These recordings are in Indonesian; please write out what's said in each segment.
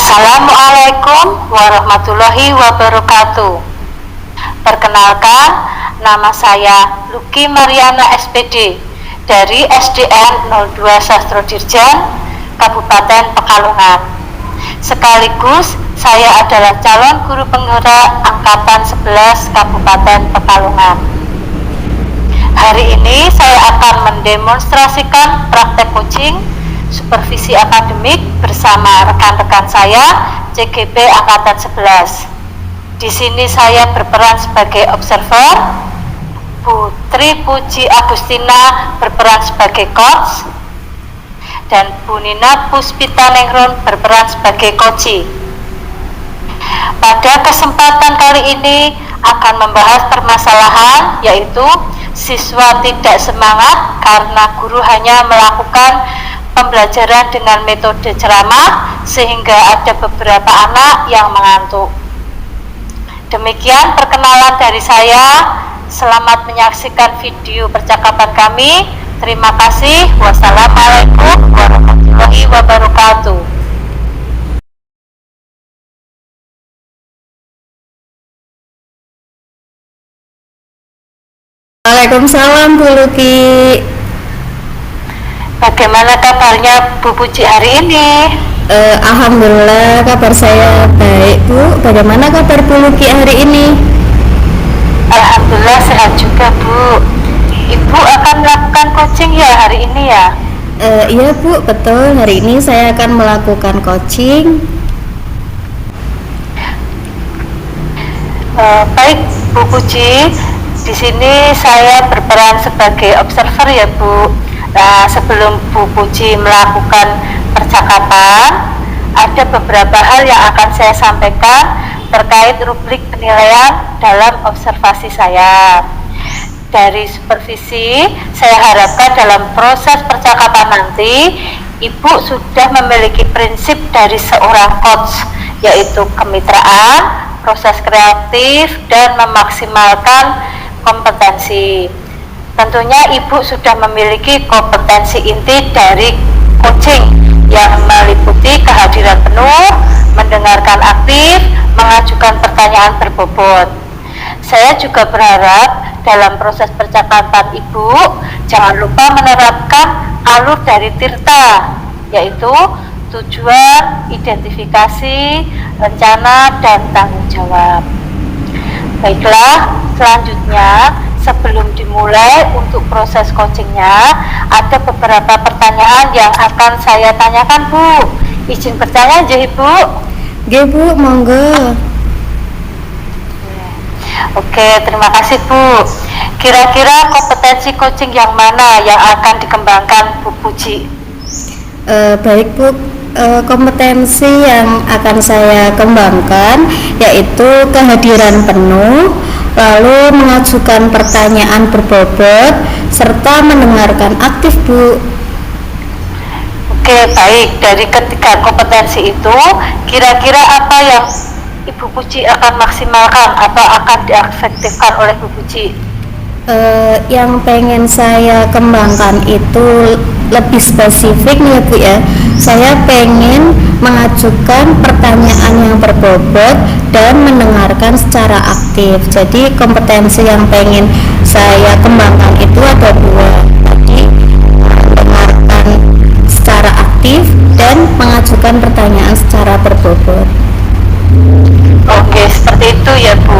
Assalamualaikum warahmatullahi wabarakatuh. Perkenalkan, nama saya Luki Mariana SPD dari SDN 02 Sastrodirjan, Kabupaten Pekalongan. Sekaligus saya adalah calon guru penggerak Angkatan 11 Kabupaten Pekalongan. Hari ini saya akan mendemonstrasikan praktek coaching supervisi akademik bersama rekan-rekan saya CGP Angkatan 11. Di sini saya berperan sebagai observer, Putri Puji Agustina berperan sebagai coach, dan Bu Nina Puspita Nengron berperan sebagai coach. Pada kesempatan kali ini akan membahas permasalahan, yaitu siswa tidak semangat karena guru hanya melakukan pembelajaran dengan metode ceramah sehingga ada beberapa anak yang mengantuk. Demikian perkenalan dari saya. Selamat menyaksikan video percakapan kami. Terima kasih. Wassalamualaikum warahmatullahi wabarakatuh. Waalaikumsalam Bu Luki. Bagaimana kabarnya Bu Puji hari ini? Alhamdulillah kabar saya baik Bu. Bagaimana kabar Bu Luki hari ini? Alhamdulillah sehat juga Bu. Ibu akan melakukan coaching ya hari ini ya? Iya Bu, betul. Hari ini saya akan melakukan coaching. Baik Bu Puji, di sini saya berperan sebagai observer ya Bu. Nah, sebelum Bu Puji melakukan percakapan, ada beberapa hal yang akan saya sampaikan terkait rubrik penilaian dalam observasi saya. Dari supervisi, saya harapkan dalam proses percakapan nanti, Ibu sudah memiliki prinsip dari seorang coach, yaitu kemitraan, proses kreatif, dan memaksimalkan kompetensi. Tentunya Ibu sudah memiliki kompetensi inti dari coaching yang meliputi kehadiran penuh, mendengarkan aktif, mengajukan pertanyaan berbobot. Saya juga berharap dalam proses percakapan Ibu jangan lupa menerapkan alur dari Tirta, yaitu tujuan, identifikasi, rencana, dan tanggung jawab. Baiklah, selanjutnya sebelum dimulai untuk proses coachingnya, ada beberapa pertanyaan yang akan saya tanyakan Bu. Izin bertanya aja Ibu. Oke Bu, monggo. Oke, terima kasih Bu. Kira-kira kompetensi coaching yang mana yang akan dikembangkan Bu Puji? Baik Bu, kompetensi yang akan saya kembangkan yaitu kehadiran penuh, lalu mengajukan pertanyaan berbobot, serta mendengarkan aktif Bu. Oke, baik. Dari ketiga kompetensi itu, kira-kira apa yang Ibu Puji akan maksimalkan atau akan diefektifkan oleh Bu Puji? Yang pengen saya kembangkan itu lebih spesifik nih Bu ya. Saya pengen mengajukan pertanyaan yang berbobot dan mendengarkan secara aktif. Jadi kompetensi yang pengen saya kembangkan itu ada dua. Tadi mendengarkan secara aktif dan mengajukan pertanyaan secara berbobot. Oke, seperti itu ya Bu.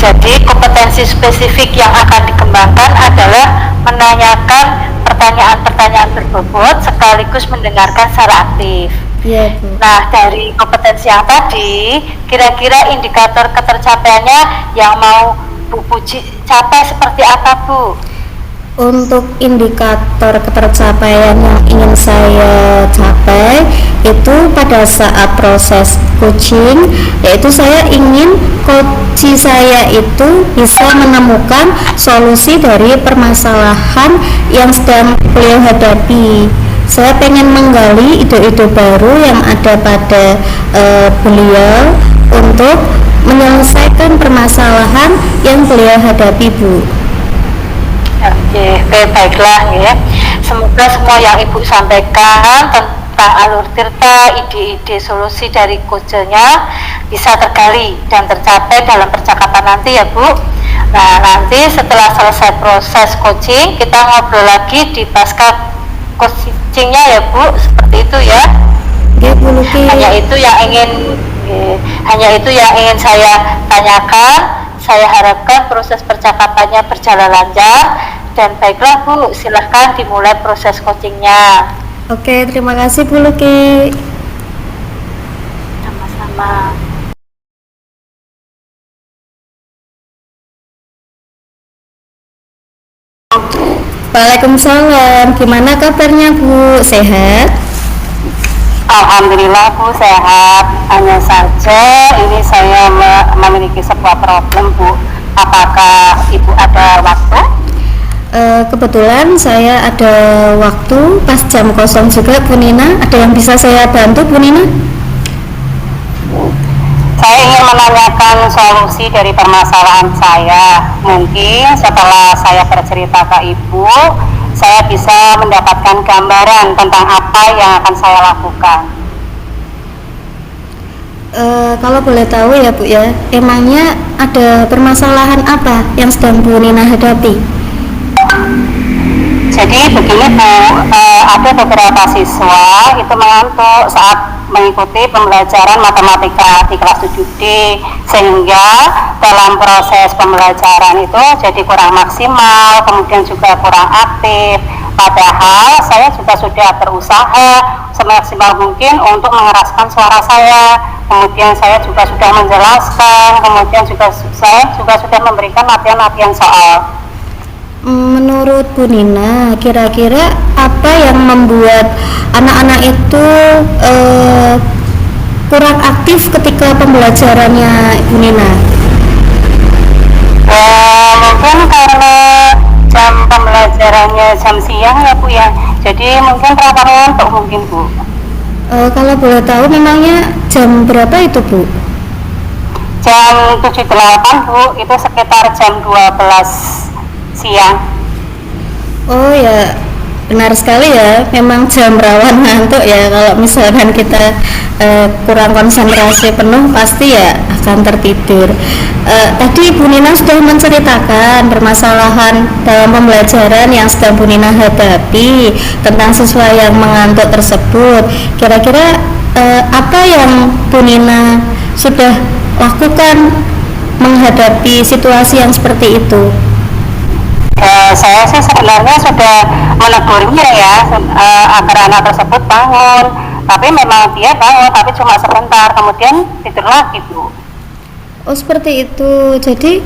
Jadi kompetensi spesifik yang akan dikembangkan adalah menanyakan pertanyaan-pertanyaan berbobot sekaligus mendengarkan secara aktif. Iya Bu. Nah, dari kompetensi yang tadi, kira-kira indikator ketercapaiannya yang mau Bu Puji capai seperti apa Bu? Untuk indikator ketercapaian yang ingin saya capai itu pada saat proses coaching, yaitu saya ingin coach saya itu bisa menemukan solusi dari permasalahan yang sedang beliau hadapi. Saya pengen menggali ide-ide baru yang ada pada beliau untuk menyelesaikan permasalahan yang beliau hadapi Bu. Oke, baiklah ya. Semoga semua yang Ibu sampaikan tentang alur tirta, ide-ide solusi dari coachnya bisa tergali dan tercapai dalam percakapan nanti ya Bu. Nah, nanti setelah selesai proses coaching, kita ngobrol lagi di pasca coachingnya ya Bu, seperti itu ya. Oke Bu Luki. Hanya itu yang ingin saya tanyakan. Saya harapkan proses percakapannya berjalan lancar dan baiklah Bu, silahkan dimulai proses coachingnya. Oke, terima kasih Bu Luki. Sama-sama. Waalaikumsalam. Gimana kabarnya Bu? Sehat? Alhamdulillah Bu, sehat. Hanya saja ini saya memiliki sebuah problem Bu. Apakah Ibu ada waktu? Kebetulan saya ada waktu pas jam kosong juga Bu Nina. Ada yang bisa saya bantu Bu Nina? Saya ingin menanyakan solusi dari permasalahan saya. Mungkin setelah saya bercerita ke Ibu, saya bisa mendapatkan gambaran tentang apa yang akan saya lakukan. Kalau boleh tahu ya Bu ya, emangnya ada permasalahan apa yang sedang Bu Nina hadapi? Jadi begini Bu, ada beberapa siswa itu mengantuk saat mengikuti pembelajaran matematika di kelas 7D, sehingga dalam proses pembelajaran itu jadi kurang maksimal, kemudian juga kurang aktif. Padahal saya juga sudah berusaha semaksimal mungkin untuk mengeraskan suara saya, kemudian saya juga sudah menjelaskan, kemudian juga saya juga sudah memberikan latihan-latihan soal. Menurut Bu Nina, kira-kira apa yang membuat anak-anak itu kurang aktif ketika pembelajarannya Bu Nina? Mungkin karena jam pembelajarannya jam siang ya Bu ya, jadi mungkin terlalu ngantuk mungkin Bu. Kalau boleh tahu memangnya jam berapa itu Bu? Jam 7.08 Bu, itu sekitar jam 12 siang. Oh ya, benar sekali ya, memang jam rawan ngantuk ya. Kalau misalkan kita kurang konsentrasi penuh pasti ya akan tertidur. Tadi Bu Nina sudah menceritakan permasalahan dalam pembelajaran yang sedang Bu Nina hadapi tentang siswa yang mengantuk tersebut. Kira-kira apa yang Bu Nina sudah lakukan menghadapi situasi yang seperti itu? Saya sih sebenarnya sudah menegurnya ya, agar anak tersebut bangun. Tapi memang dia bangun, tapi cuma sebentar, kemudian tidur lagi Bu. Oh seperti itu. Jadi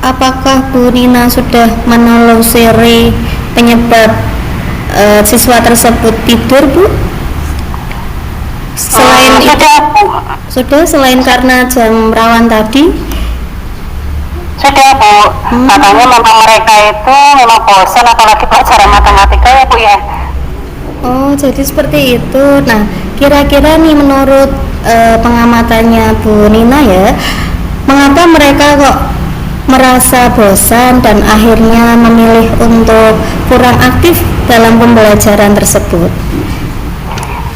apakah Bu Nina sudah menelusuri penyebab siswa tersebut tidur Bu? Selain itu, sudah selain karena jam rawan tadi? Sudah Bu, katanya memang mereka itu memang bosan apalagi pelajaran matematika ya Bu ya. Oh jadi seperti itu. Nah kira-kira nih menurut pengamatannya Bu Nina ya, mengapa mereka kok merasa bosan dan akhirnya memilih untuk kurang aktif dalam pembelajaran tersebut?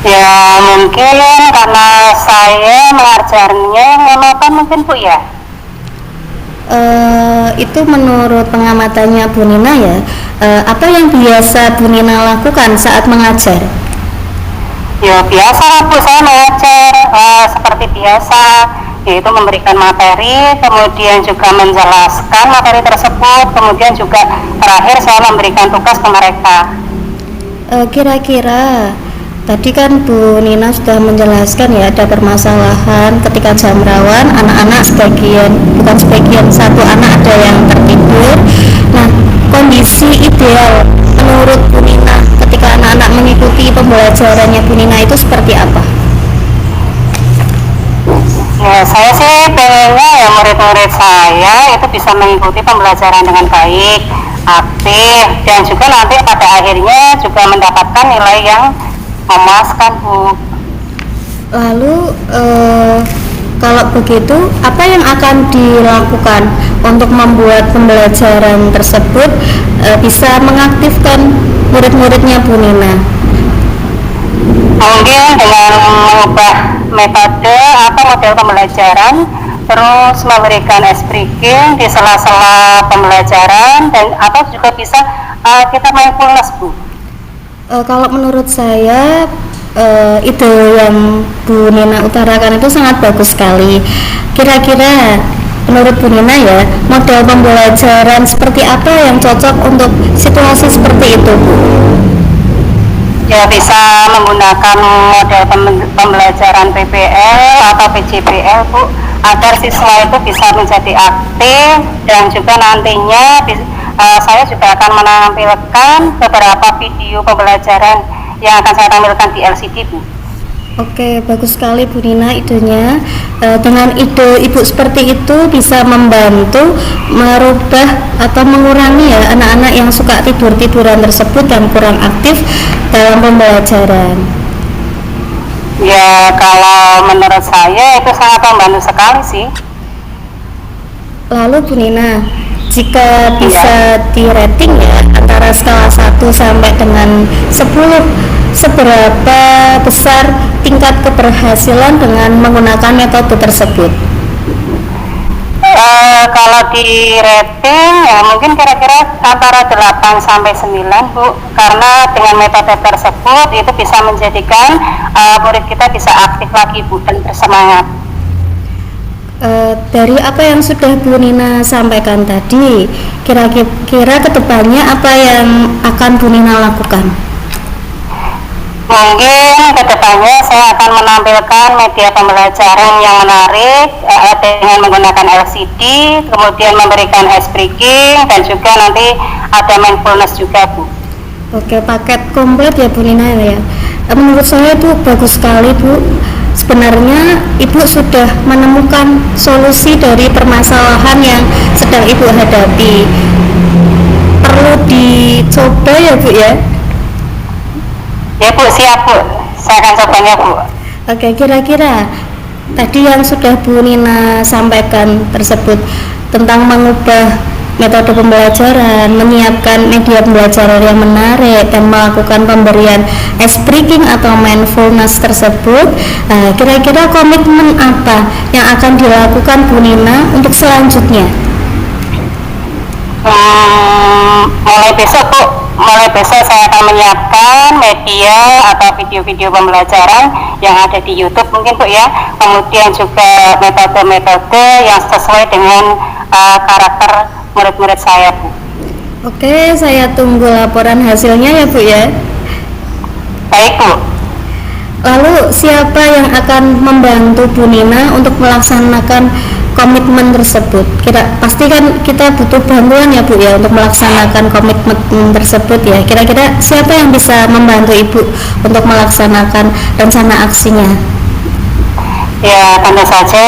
Ya mungkin karena saya mengajarnya monoton mungkin Bu ya. Itu menurut pengamatannya Bu Nina ya, apa yang biasa Bu Nina lakukan saat mengajar? Ya biasa lah Bu, saya mengajar seperti biasa, yaitu memberikan materi, kemudian juga menjelaskan materi tersebut, kemudian juga terakhir saya memberikan tugas ke mereka. Kira-kira tadi kan Bu Nina sudah menjelaskan ya ada permasalahan ketika jam rawan, anak-anak satu anak ada yang tertidur. Nah, kondisi ideal menurut Bu Nina ketika anak-anak mengikuti pembelajarannya Bu Nina itu seperti apa? Ya, saya sih pengennya ya murid-murid saya itu bisa mengikuti pembelajaran dengan baik, aktif, dan juga nanti pada akhirnya juga mendapatkan nilai yang memuaskan Bu. Lalu kalau begitu apa yang akan dilakukan untuk membuat pembelajaran tersebut bisa mengaktifkan murid-muridnya Bu Nina? Mungkin dengan mengubah metode atau model pembelajaran, terus memberikan ice breaking di sela-sela pembelajaran, dan atau juga bisa kita mindfulness, Bu. Kalau menurut saya ide yang Bu Nina utarakan itu sangat bagus sekali. Kira-kira menurut Bu Nina ya, model pembelajaran seperti apa yang cocok untuk situasi seperti itu, Bu? Ya, bisa menggunakan model pembelajaran PBL atau PJBL, Bu, agar siswa itu bisa menjadi aktif, dan juga nantinya saya juga akan menampilkan beberapa video pembelajaran yang akan saya tampilkan di LCD, Bu. Oke, bagus sekali Bu Nina idenya. Dengan ide Ibu seperti itu bisa membantu merubah atau mengurangi ya anak-anak yang suka tidur-tiduran tersebut dan kurang aktif dalam pembelajaran. Ya, kalau menurut saya itu sangat membantu sekali sih. Lalu Bu Nina, jika bisa di rating ya antara skala 1 sampai dengan 10, seberapa besar tingkat keberhasilan dengan menggunakan metode tersebut? Kalau di rating ya mungkin kira-kira antara 8 sampai 9, Bu, karena dengan metode tersebut itu bisa menjadikan murid kita bisa aktif lagi, Bu, dan bersemangat. Dari apa yang sudah Bu Nina sampaikan tadi, kira-kira kedepannya apa yang akan Bu Nina lakukan? Mungkin kedepannya saya akan menampilkan media pembelajaran yang menarik dengan menggunakan LCD, kemudian memberikan ice breaking, dan juga nanti ada mindfulness juga, Bu. Oke, paket komplit ya Bu Nina ya. Menurut saya itu bagus sekali, Bu. Sebenarnya Ibu sudah menemukan solusi dari permasalahan yang sedang Ibu hadapi. Perlu dicoba ya Bu ya. Ya, Bu, siap, Bu. Saya akan cobanya, Bu. Oke, kira-kira tadi yang sudah Bu Nina sampaikan tersebut tentang mengubah metode pembelajaran, menyiapkan media pembelajaran yang menarik, dan melakukan pemberian ice breaking atau mindfulness tersebut, kira-kira komitmen apa yang akan dilakukan Bu Nina untuk selanjutnya? Mulai besok saya akan menyiapkan media atau video-video pembelajaran yang ada di YouTube mungkin, Bu, ya. Kemudian juga metode-metode yang sesuai dengan karakter murid-murid saya, Bu. Oke, saya tunggu laporan hasilnya ya Bu ya. Baik, Bu. Lalu siapa yang akan membantu Bu Nina untuk melaksanakan komitmen tersebut? Pasti kan kita butuh bantuan ya Bu ya untuk melaksanakan komitmen tersebut ya. Kira-kira siapa yang bisa membantu Ibu untuk melaksanakan rencana aksinya? Ya, tentu saja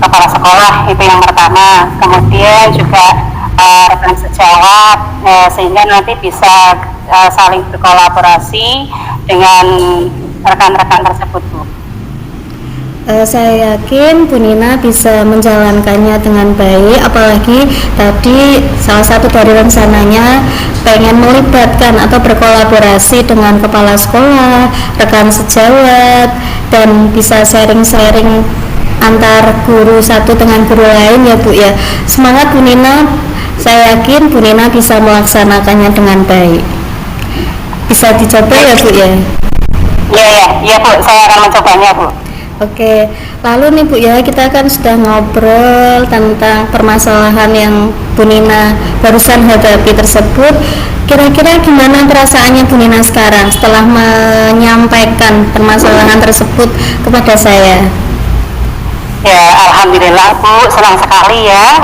kepala sekolah itu yang pertama, kemudian juga rekan sejawat, sehingga nanti bisa saling berkolaborasi dengan rekan-rekan tersebut, Bu. Saya yakin Bu Nina bisa menjalankannya dengan baik, apalagi tadi salah satu dari rencananya pengen melibatkan atau berkolaborasi dengan kepala sekolah, rekan sejawat, dan bisa sharing-sharing antar guru satu dengan guru lain ya Bu ya. Semangat Bu Nina, saya yakin Bu Nina bisa melaksanakannya dengan baik. Bisa dicoba ya Bu ya? Iya Bu, saya akan mencobanya, Bu. Oke, lalu nih Bu ya, kita kan sudah ngobrol tentang permasalahan yang Bu Nina barusan hadapi tersebut. Kira-kira gimana perasaannya Bu Nina sekarang setelah menyampaikan permasalahan tersebut kepada saya? Ya, alhamdulillah Bu, senang sekali ya.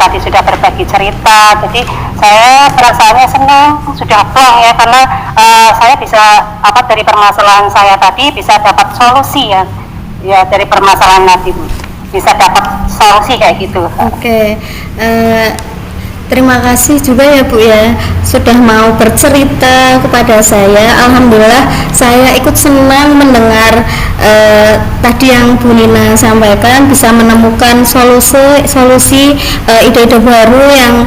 Tadi sudah berbagi cerita, jadi saya perasaannya senang, sudah plong ya, karena saya bisa dari permasalahan saya tadi bisa dapat solusi ya. Ya, dari permasalahan tadi Bu, bisa dapat solusi kayak gitu. Oke, terima kasih juga ya Bu ya sudah mau bercerita kepada saya. Alhamdulillah saya ikut senang mendengar tadi yang Bu Nina sampaikan, bisa menemukan solusi ide-ide baru yang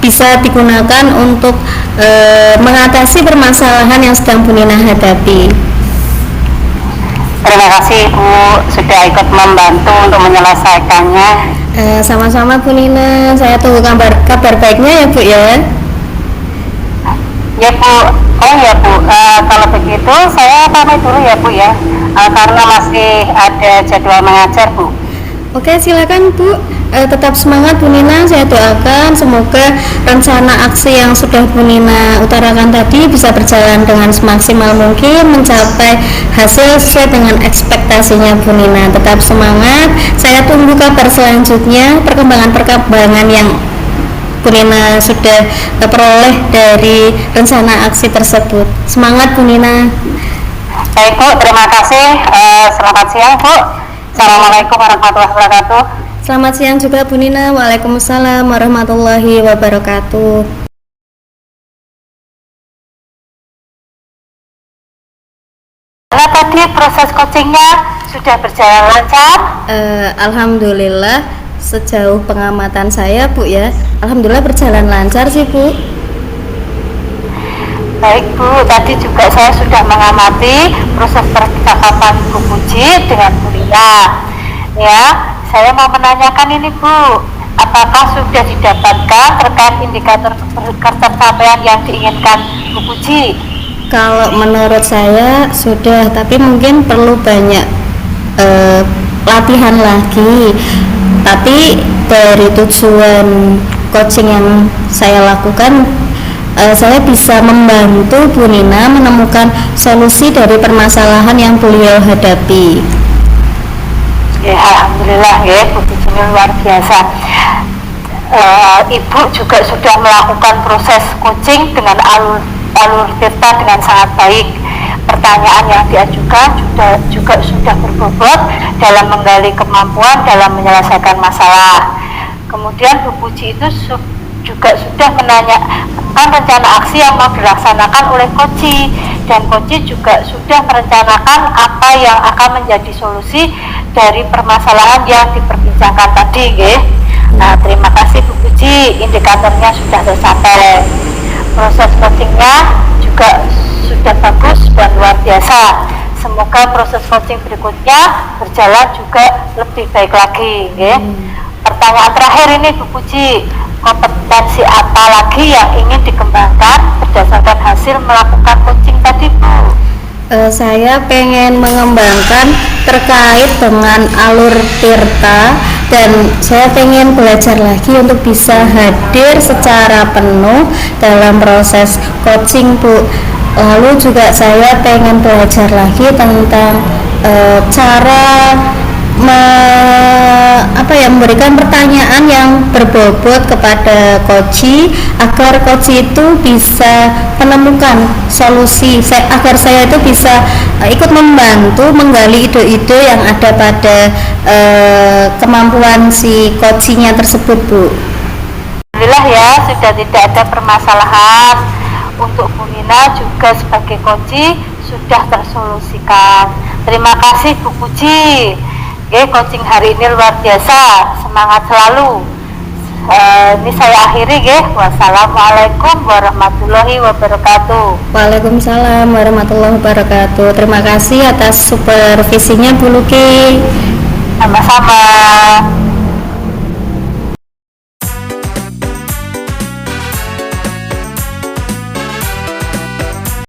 bisa digunakan untuk mengatasi permasalahan yang sedang Bu Nina hadapi. Terima kasih Bu sudah ikut membantu untuk menyelesaikannya. Sama-sama Bu Nina, saya tunggu kabar baiknya ya Bu ya. Ya Bu, oh ya Bu, kalau begitu saya pamit dulu ya Bu ya, karena masih ada jadwal mengajar Bu. Oke, silakan Bu. Tetap semangat Bu Nina, saya doakan semoga rencana aksi yang sudah Bu Nina utarakan tadi bisa berjalan dengan semaksimal mungkin, mencapai hasil sesuai dengan ekspektasinya Bu Nina. Tetap semangat, saya tunggu kabar selanjutnya, perkembangan yang Bu Nina sudah peroleh dari rencana aksi tersebut. Semangat Bu Nina. Baik Bu, terima kasih. Selamat siang Bu. Assalamualaikum warahmatullahi wabarakatuh. Selamat siang juga Bu Nina. Waalaikumsalam warahmatullahi wabarakatuh. Nah, tadi proses coachingnya sudah berjalan lancar? Alhamdulillah, sejauh pengamatan saya Bu ya, alhamdulillah berjalan lancar sih Bu. Baik Bu, tadi juga saya sudah mengamati proses percakapan Bu Puji dengan Bu Lina. Ya, saya mau menanyakan ini Bu, apakah sudah didapatkan terkait indikator ketercapaian yang diinginkan Bu Puji? Kalau menurut saya sudah, tapi mungkin perlu banyak latihan lagi. Tapi dari tujuan coaching yang saya lakukan, saya bisa membantu Bu Nina menemukan solusi dari permasalahan yang beliau hadapi. Ya, alhamdulillah ya, Bu Puji luar biasa. Ibu juga sudah melakukan proses coaching dengan alur cerita dengan sangat baik. Pertanyaan yang diajukan juga sudah berbobot dalam menggali kemampuan dalam menyelesaikan masalah. Kemudian Bu Puji itu juga sudah menanyakan rencana aksi yang mau dilaksanakan oleh Koci, dan Koci juga sudah merencanakan apa yang akan menjadi solusi dari permasalahan yang diperbincangkan tadi, ya. Nah, terima kasih Bu Puji, indikatornya sudah tercapai. Proses coachingnya juga sudah bagus dan luar biasa. Semoga proses coaching berikutnya berjalan juga lebih baik lagi, ya. Pertanyaan terakhir ini Bu Puji, kompetensi apa lagi yang ingin dikembangkan berdasarkan hasil melakukan coaching tadi Bu? Saya pengen mengembangkan terkait dengan alur tirta, dan saya pengen belajar lagi untuk bisa hadir secara penuh dalam proses coaching Bu. Lalu juga saya pengen belajar lagi tentang cara memberikan pertanyaan yang berbobot kepada Koci agar Koci itu bisa menemukan solusi, agar saya itu bisa ikut membantu menggali ide-ide yang ada pada kemampuan si Kocinya tersebut Bu. Alhamdulillah ya, sudah tidak ada permasalahan. Untuk Bu Nina juga sebagai Koci sudah tersolusikan. Terima kasih Bu Puji. Coaching hari ini luar biasa, semangat selalu. Ini saya akhiri, wassalamualaikum warahmatullahi wabarakatuh. Waalaikumsalam warahmatullahi wabarakatuh. Terima kasih atas supervisinya Bu Luki. Sama-sama.